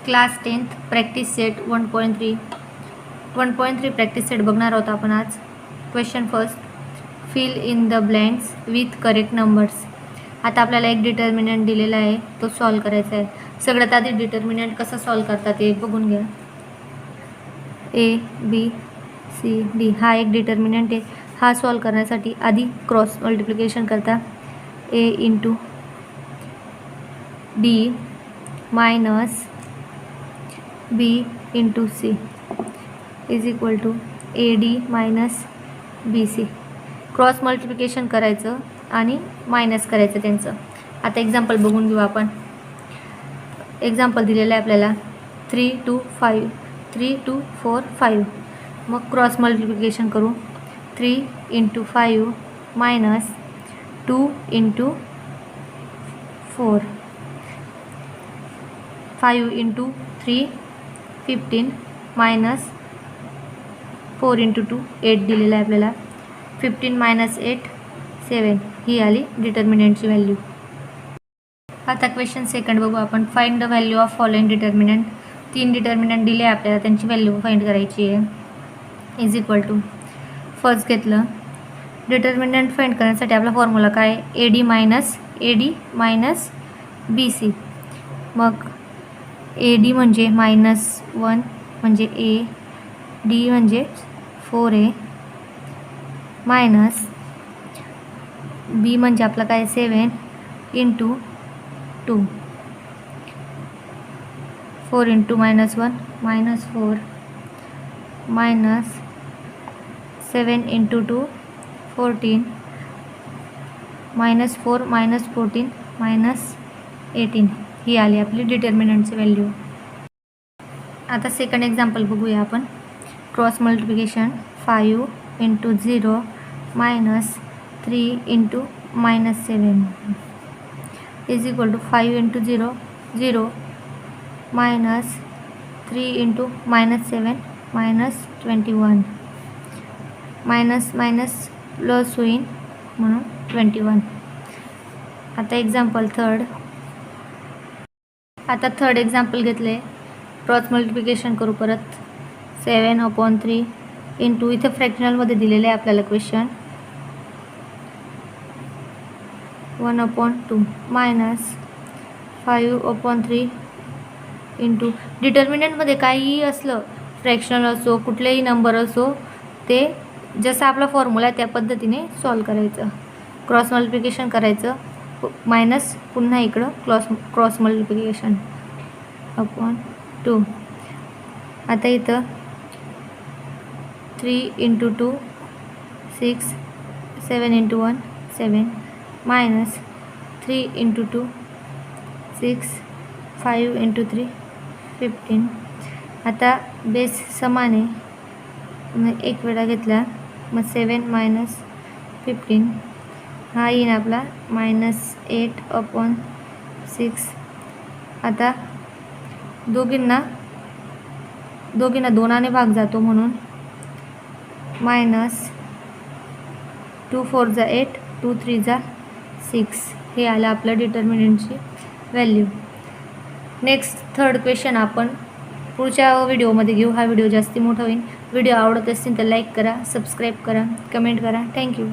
Class 10th practice set 1.3 practice set बघणार आहोत आपण आज. Question first, fill in the blanks with correct numbers. आता आपल्याला एक डिटर्मिनंट दिलेला आहे, तो सॉल्व करायचा आहे. सगळ्यात आधी डिटर्मिनंट कसं सॉल्व करतात ते बघून घ्या. ए बी सी डी हा एक डिटर्मिनंट आहे. हा सॉल्व करण्यासाठी आधी क्रॉस मल्टिप्लिकेशन करता. A into D minus B into C is equal to A D minus B C. Cross multiplication करायचं आणि मायनस करायचं त्यांचं. आता एक्झाम्पल बघून घेऊ आपण. एक्झाम्पल दिलेलं आहे आपल्याला 3 2 5 3 2 4 5. मग क्रॉस मल्टिप्लिकेशन करू. 3 into 5 minus 2 into 4, 5 into 3 15 minus 4 into 2 8 दिलेलं आहे आपल्याला. 15 मायनस 8 7 ही आली डिटर्मिनंटची व्हॅल्यू. आता क्वेश्चन सेकंड बघू आपण. Find the value of following determinant. 3 determinant दिले आपल्याला, त्यांची व्हॅल्यू फाइंड करायची आहे. इज इक्वल टू फर्स्ट घेतलं डिटर्मिनंट फाइंड करण्यासाठी आपला फॉर्म्युला काय, A D minus B C. मग ए डी म्हणजे -1 म्हणजे ए, डी म्हणजे 4a मायनस बी म्हणजे आपला काय 7 इंटू 2, 4 इंटू -1 -4 मायनस 7 इंटू 2 14 -4 -14 -18 ही आली आपली डिटर्मिनंटची व्हॅल्यू. आता सेकंड एक्झाम्पल बघूया आपण. Cross multiplication 5 into 0 minus 3 into -7 is equal to 5 into 0 0 minus 3 into -7 -21 minus minus plus होईल म्हणून 21. आता एक्झाम्पल थर्ड. आता थर्ड एक्झाम्पल घेतले. क्रॉस मल्टिप्लिकेशन करू परत. 7/3 इंटू इथं फ्रॅक्शनलमध्ये दिलेलं आहे आपल्याला क्वेश्चन 1/2 मायनस 5/3 इंटू डिटर्मिनंटमध्ये काहीही असलं, फ्रॅक्शनल असो कुठलेही नंबर असो, ते जसा आपला फॉर्म्युला आहे त्या पद्धतीने सॉल्व करायचं. क्रॉस मल्टिप्लिकेशन करायचं मायनस पुन्हा इकडं क्रॉस मल्टिप्लिकेशन (2). आता इथं 3 into 2 6 7 into 1 7 minus 3 into 2 6 5 into 3 15. आता बेस समान आहे, मग एक वेळा घेतला मग 7 मायनस 15 हा येईन आपला -8/6. आता दोघींना 2ने भाग जातो म्हणून -2 4 = 8 2 3 = 6 हे आलं आपलं डिटर्मिनंटची व्हॅल्यू. नेक्स्ट थर्ड क्वेश्चन आपण पुढच्या व्हिडिओमध्ये घेऊ. हा व्हिडिओ जास्ती मोठा होईल. व्हिडिओ आवडत असतील तर लाईक करा, सबस्क्राईब करा, कमेंट करा. थँक्यू.